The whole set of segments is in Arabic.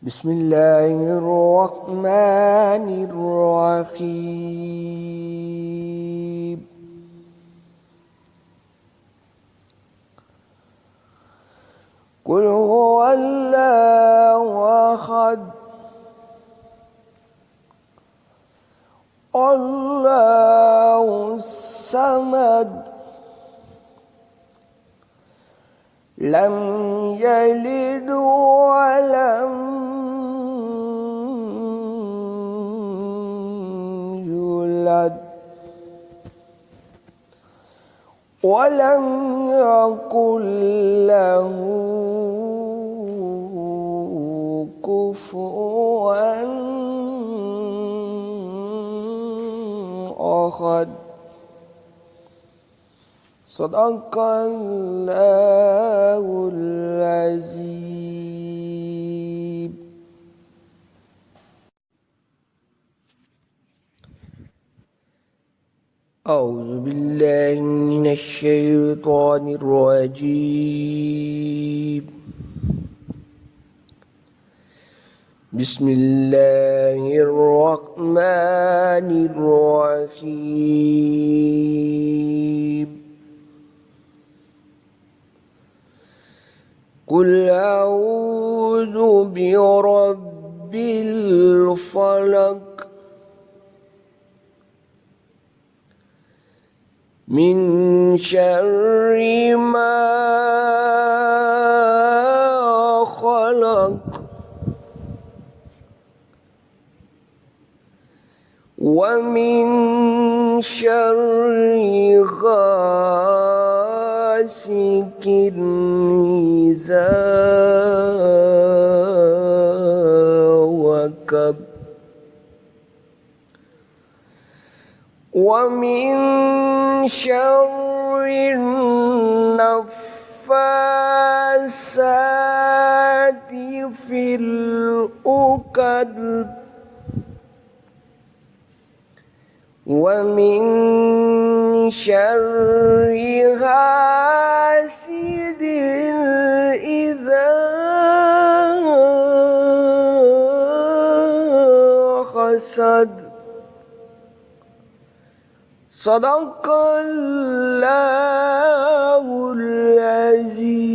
بسم الله الرحمن الرحيم. قل هو الله أحد الله الصمد لم يلد ولم يولد ولم يكن له كفوا أحد. صدق الله العظيم. أعوذ بالله من الشيطان الرجيم. بسم الله الرحمن الرحيم. قل أعوذ برب الفلق من شر ما خلق ومن شر غاسق إذا وقب ومن شر النفاثات في العقد ومن شر حاسد إذا حسد. صدق الله العظيم.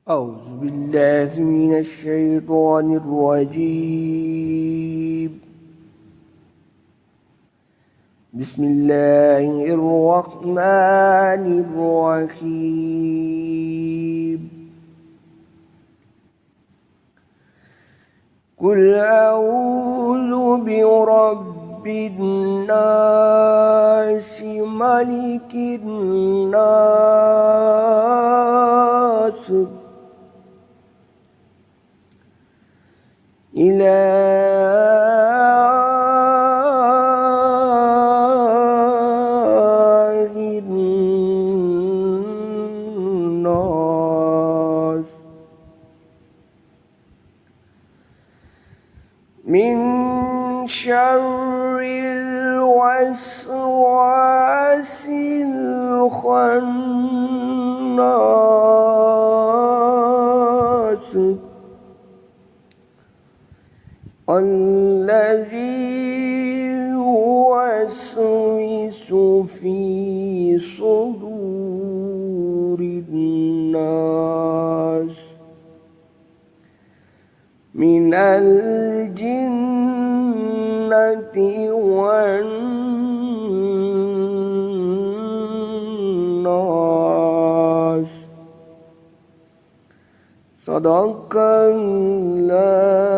أعوذ بالله من الشيطان الرجيم. بسم الله الرحمن الرحيم. قل أعوذ برب الناس ملك الناس إله الناس من شر الوسواس الخناس الذي يوسوس في صدور الناس من الجنة والناس. صدق الله